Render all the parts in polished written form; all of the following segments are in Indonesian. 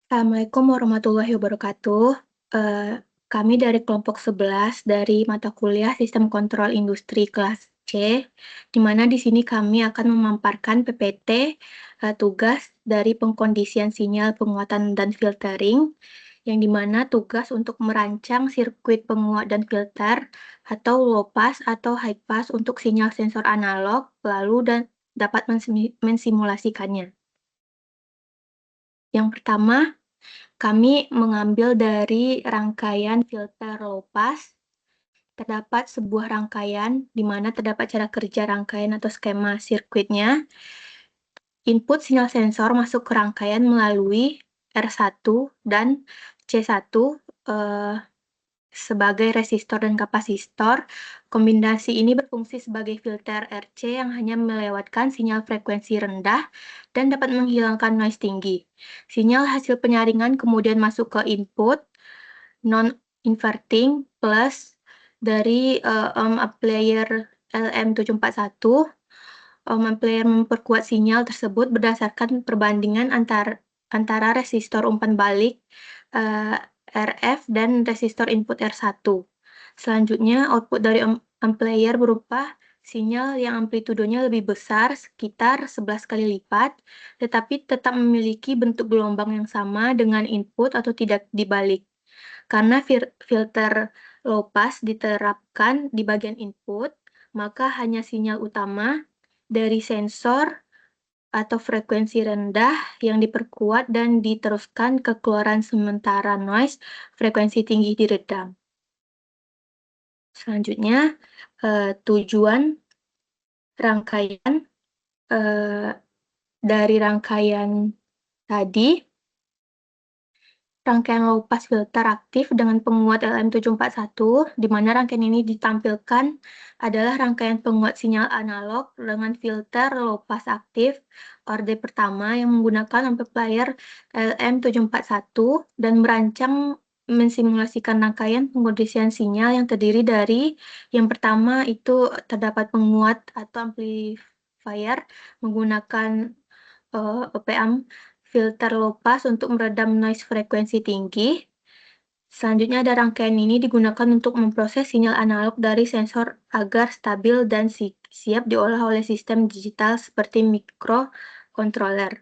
Assalamualaikum warahmatullahi wabarakatuh. Eee, Kami dari kelompok 11 dari mata kuliah Sistem Kontrol Industri kelas C, di mana di sini kami akan memaparkan PPT, tugas dari pengkondisian sinyal penguatan dan filtering, yang di mana tugas untuk merancang sirkuit penguat dan filter atau low pass atau high pass untuk sinyal sensor analog, lalu dan dapat mensimulasikannya. Yang pertama, kami mengambil dari rangkaian filter low pass. Terdapat sebuah rangkaian di mana terdapat cara kerja rangkaian atau skema sirkuitnya. Input sinyal sensor masuk ke rangkaian melalui R1 dan C1 sebagai resistor dan kapasitor. Kombinasi ini berfungsi sebagai filter RC yang hanya melewatkan sinyal frekuensi rendah dan dapat menghilangkan noise tinggi. Sinyal hasil penyaringan kemudian masuk ke input non-inverting plus dari amplifier LM741. Amplifier memperkuat sinyal tersebut berdasarkan perbandingan antara resistor umpan balik RF dan resistor input R1. Selanjutnya, output dari amplifier berupa sinyal yang amplitudenya lebih besar, sekitar 11 kali lipat, tetapi tetap memiliki bentuk gelombang yang sama dengan input atau tidak dibalik. Karena filter low pass diterapkan di bagian input, maka hanya sinyal utama dari sensor atau frekuensi rendah yang diperkuat dan diteruskan ke keluaran sementara noise frekuensi tinggi diredam. Selanjutnya, tujuan rangkaian dari rangkaian tadi, rangkaian low pass filter aktif dengan penguat LM741, di mana rangkaian ini ditampilkan adalah rangkaian penguat sinyal analog dengan filter low pass aktif orde pertama yang menggunakan amplifier LM741 dan merancang mensimulasikan rangkaian pengkondisian sinyal yang terdiri dari yang pertama itu terdapat penguat atau amplifier menggunakan OP-amp filter low pass untuk meredam noise frekuensi tinggi. Selanjutnya ada rangkaian ini digunakan untuk memproses sinyal analog dari sensor agar stabil dan siap diolah oleh sistem digital seperti microcontroller.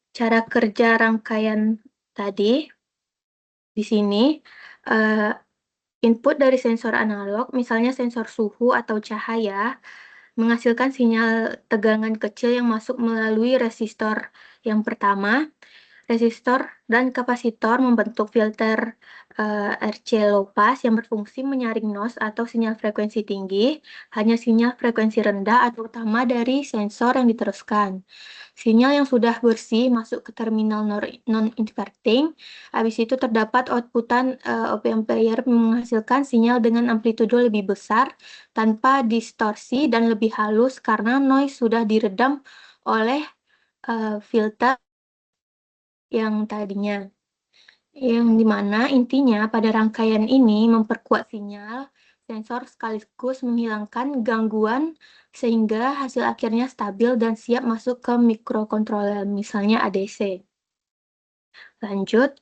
Cara kerja rangkaian tadi di sini input dari sensor analog, misalnya sensor suhu atau cahaya, menghasilkan sinyal tegangan kecil yang masuk melalui resistor yang pertama. Resistor dan kapasitor membentuk filter RC low pass yang berfungsi menyaring noise atau sinyal frekuensi tinggi, hanya sinyal frekuensi rendah atau utama dari sensor yang diteruskan. Sinyal yang sudah bersih masuk ke terminal non-inverting, habis itu terdapat outputan op amplifier menghasilkan sinyal dengan amplitudo lebih besar tanpa distorsi dan lebih halus karena noise sudah diredam oleh filter yang tadinya. Yang dimana intinya pada rangkaian ini memperkuat sinyal sensor sekaligus menghilangkan gangguan sehingga hasil akhirnya stabil dan siap masuk ke microcontroller, misalnya ADC. Lanjut,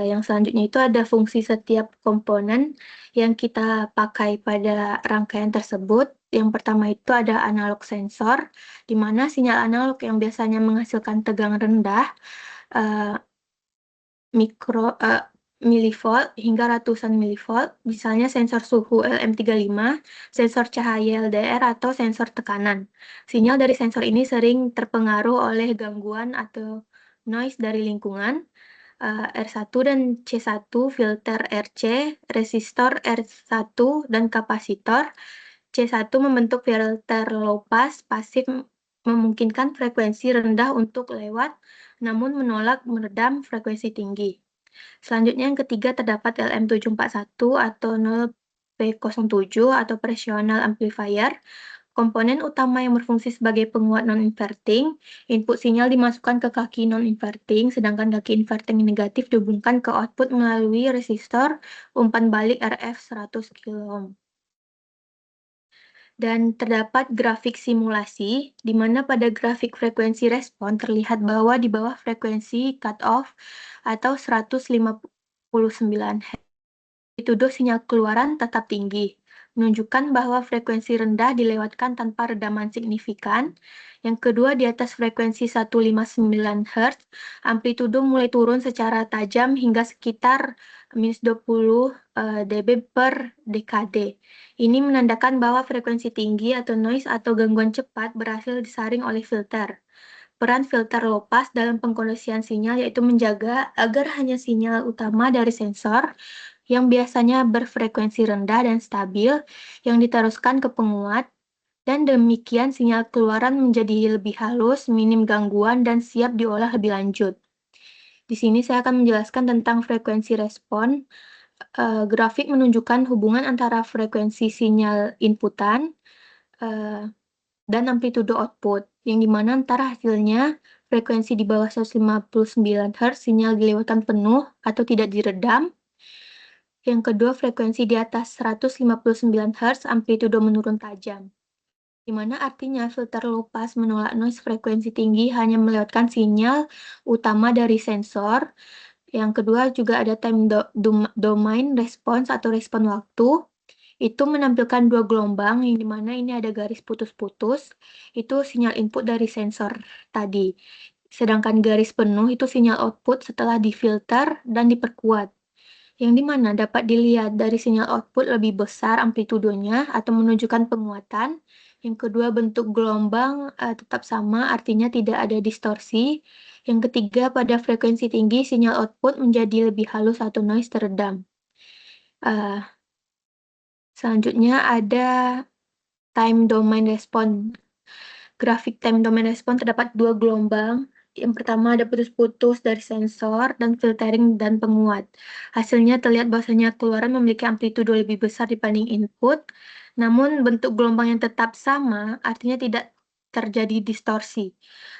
yang selanjutnya itu ada fungsi setiap komponen yang kita pakai pada rangkaian tersebut. Yang pertama itu ada analog sensor, di mana sinyal analog yang biasanya menghasilkan tegangan rendah, milivolt hingga ratusan milivolt, misalnya sensor suhu LM35, sensor cahaya LDR, atau sensor tekanan. Sinyal dari sensor ini sering terpengaruh oleh gangguan atau noise dari lingkungan. R1 dan C1 filter RC, resistor R1 dan kapasitor. C1 membentuk filter low pass pasif memungkinkan frekuensi rendah untuk lewat, namun menolak meredam frekuensi tinggi. Selanjutnya yang ketiga terdapat LM741 atau 0P07 atau operational amplifier. Komponen utama yang berfungsi sebagai penguat non-inverting, input sinyal dimasukkan ke kaki non-inverting, sedangkan kaki inverting negatif dihubungkan ke output melalui resistor umpan balik RF 100 kΩ. Dan terdapat grafik simulasi, di mana pada grafik frekuensi respon terlihat bahwa di bawah frekuensi cutoff atau 159 Hz dituduh sinyal keluaran tetap tinggi, menunjukkan bahwa frekuensi rendah dilewatkan tanpa redaman signifikan. Yang kedua, di atas frekuensi 159 Hz, amplitudo mulai turun secara tajam hingga sekitar minus 20 dB per dekade. Ini menandakan bahwa frekuensi tinggi atau noise atau gangguan cepat berhasil disaring oleh filter. Peran filter low pass dalam pengkondisian sinyal yaitu menjaga agar hanya sinyal utama dari sensor yang biasanya berfrekuensi rendah dan stabil yang diteruskan ke penguat, dan demikian sinyal keluaran menjadi lebih halus, minim gangguan, dan siap diolah lebih lanjut. Di sini saya akan menjelaskan tentang frekuensi respon. Grafik menunjukkan hubungan antara frekuensi sinyal inputan dan amplitudo output, yang dimana antara hasilnya frekuensi di bawah 159 Hz sinyal dilewatkan penuh atau tidak diredam. Yang kedua, frekuensi di atas 159 Hz amplitudo menurun tajam, di mana artinya filter low pass menolak noise frekuensi tinggi hanya melewatkan sinyal utama dari sensor. Yang kedua juga ada time domain response atau respon waktu. Itu menampilkan dua gelombang yang dimana ini ada garis putus-putus, itu sinyal input dari sensor tadi. Sedangkan garis penuh itu sinyal output setelah difilter dan diperkuat, yang dimana dapat dilihat dari sinyal output lebih besar amplitudonya atau menunjukkan penguatan. Yang kedua, bentuk gelombang tetap sama, artinya tidak ada distorsi. Yang ketiga, pada frekuensi tinggi sinyal output menjadi lebih halus atau noise teredam. Selanjutnya ada time domain response. Grafik time domain response terdapat dua gelombang. Yang pertama ada putus-putus dari sensor dan filtering dan penguat. Hasilnya terlihat bahwasanya keluaran memiliki amplitudo lebih besar dibanding input, namun bentuk gelombang yang tetap sama, artinya tidak terjadi distorsi.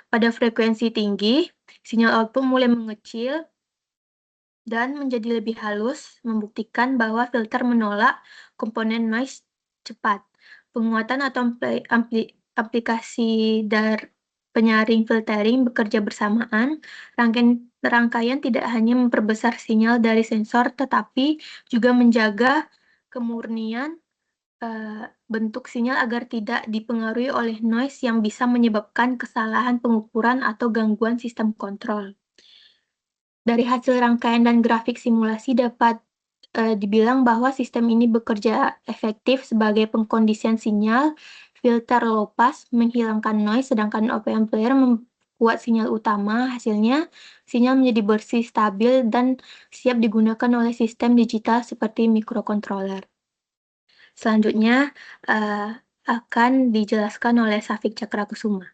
Pada frekuensi tinggi, sinyal output mulai mengecil dan menjadi lebih halus, membuktikan bahwa filter menolak komponen noise cepat. Penguatan atau aplikasi dari penyaring filtering bekerja bersamaan. Rangkaian tidak hanya memperbesar sinyal dari sensor, tetapi juga menjaga kemurnian bentuk sinyal agar tidak dipengaruhi oleh noise yang bisa menyebabkan kesalahan pengukuran atau gangguan sistem kontrol. Dari hasil rangkaian dan grafik simulasi dapat dibilang bahwa sistem ini bekerja efektif sebagai pengkondisian sinyal, filter low pass, menghilangkan noise, sedangkan op amplifier membuat sinyal utama. Hasilnya, sinyal menjadi bersih, stabil, dan siap digunakan oleh sistem digital seperti microcontroller. Selanjutnya akan dijelaskan oleh Safik Cakrakusuma.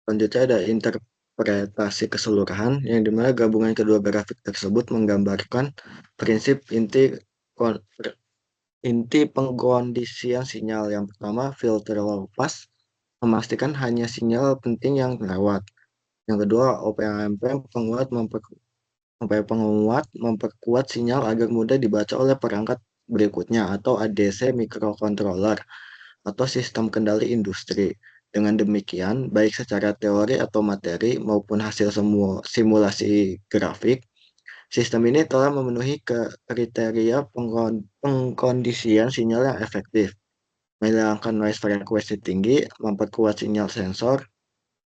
Selanjutnya ada interpretasi keseluruhan, yang dimana gabungan kedua grafik tersebut menggambarkan prinsip inti pengkondisian sinyal. Yang pertama, filter low pass, memastikan hanya sinyal penting yang lewat. Yang kedua, OP-AMP, penguat memperkuat sinyal agar mudah dibaca oleh perangkat berikutnya atau ADC microcontroller atau sistem kendali industri. Dengan demikian, baik secara teori atau materi maupun hasil semua simulasi grafik, sistem ini telah memenuhi kriteria pengkondisian sinyal yang efektif, menghilangkan noise frekuensi tinggi, memperkuat sinyal sensor,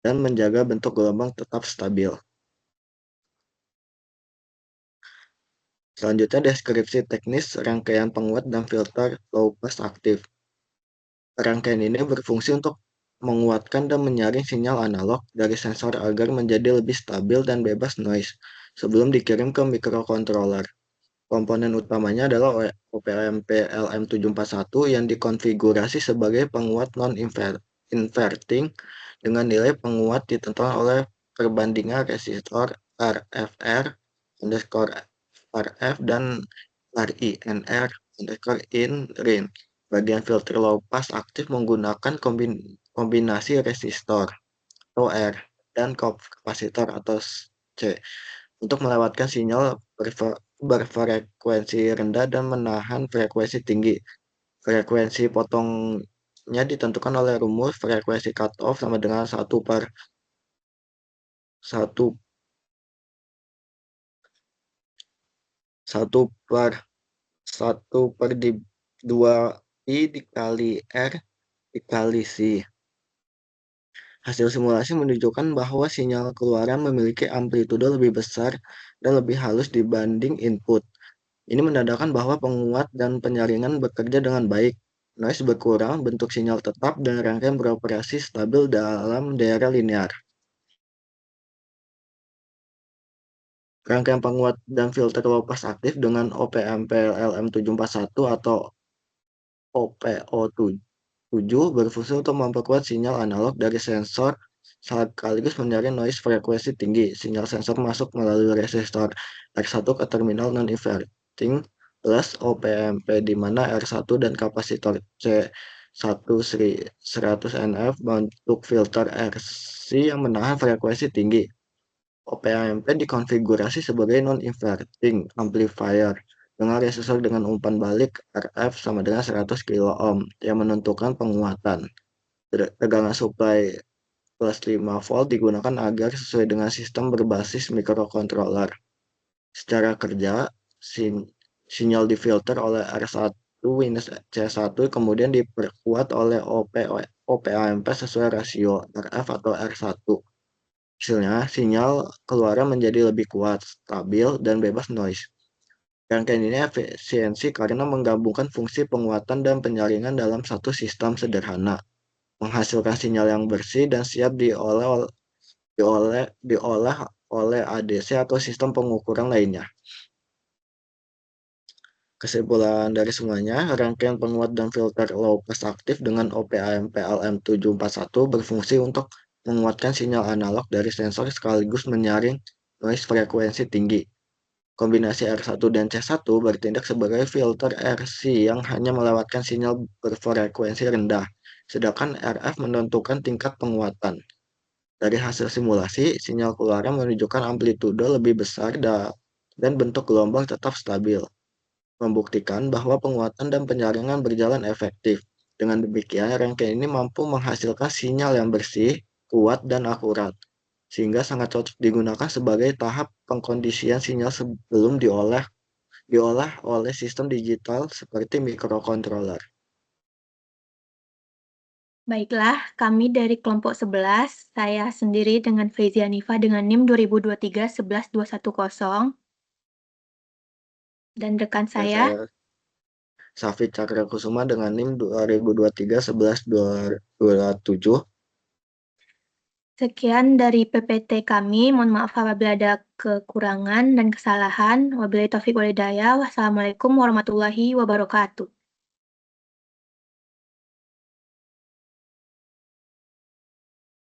dan menjaga bentuk gelombang tetap stabil. Selanjutnya, deskripsi teknis rangkaian penguat dan filter low pass aktif. Rangkaian ini berfungsi untuk menguatkan dan menyaring sinyal analog dari sensor agar menjadi lebih stabil dan bebas noise sebelum dikirim ke microcontroller. Komponen utamanya adalah OP-AMP LM741 yang dikonfigurasi sebagai penguat non-inverting dengan nilai penguat ditentukan oleh perbandingan resistor RFR underscore RF dan RINR underscore in rin. Bagian filter low pass aktif menggunakan kombinasi resistor atau R dan kapasitor atau C untuk melewatkan sinyal berfrekuensi rendah dan menahan frekuensi tinggi. Frekuensi potongnya ditentukan oleh rumus frekuensi cutoff sama dengan 2 dikali R dikali C. Hasil simulasi menunjukkan bahwa sinyal keluaran memiliki amplitudo lebih besar dan lebih halus dibanding input. Ini menandakan bahwa penguat dan penyaringan bekerja dengan baik. Noise berkurang, bentuk sinyal tetap, dan rangkaian beroperasi stabil dalam daerah linear. Rangkaian penguat dan filter low pass aktif dengan OPMP LM741 atau OPO7 berfungsi untuk memperkuat sinyal analog dari sensor sekaligus menyaring noise frekuensi tinggi. Sinyal sensor masuk melalui resistor R1 ke terminal non-inverting plus OPMP di mana R1 dan kapasitor C100NF bentuk filter RC yang menahan frekuensi tinggi. OPAMP dikonfigurasi sebagai non-inverting amplifier dengan resistor dengan umpan balik RF sama dengan 100 kilo ohm yang menentukan penguatan. Tegangan supply plus 5 volt digunakan agar sesuai dengan sistem berbasis microcontroller. Secara kerja, sinyal difilter oleh R1-C1 kemudian diperkuat oleh OPAMP sesuai rasio RF atau R1. Hasilnya, sinyal keluaran menjadi lebih kuat, stabil, dan bebas noise. Rangkaian ini efisiensi karena menggabungkan fungsi penguatan dan penyaringan dalam satu sistem sederhana, menghasilkan sinyal yang bersih dan siap diolah oleh ADC atau sistem pengukuran lainnya. Kesimpulan dari semuanya, rangkaian penguat dan filter low pass aktif dengan OPAMP LM741 berfungsi untuk menguatkan sinyal analog dari sensor sekaligus menyaring noise frekuensi tinggi. Kombinasi R1 dan C1 bertindak sebagai filter RC yang hanya melewatkan sinyal berfrekuensi rendah, sedangkan RF menentukan tingkat penguatan. Dari hasil simulasi, sinyal keluaran menunjukkan amplitudo lebih besar dan bentuk gelombang tetap stabil, membuktikan bahwa penguatan dan penyaringan berjalan efektif. Dengan demikian, rangkaian ini mampu menghasilkan sinyal yang bersih, kuat, dan akurat, sehingga sangat cocok digunakan sebagai tahap pengkondisian sinyal sebelum diolah oleh sistem digital seperti microcontroller. Baiklah, kami dari kelompok 11, saya sendiri dengan Feizi Hanifa dengan NIM 2023-11210, dan rekan Dan saya, saya Safit Cakrakusuma dengan NIM 2023-11227. sekian dari PPT kami. Mohon maaf apabila ada kekurangan dan kesalahan. Wabillahi taufiq walhidayah. Wassalamualaikum warahmatullahi wabarakatuh.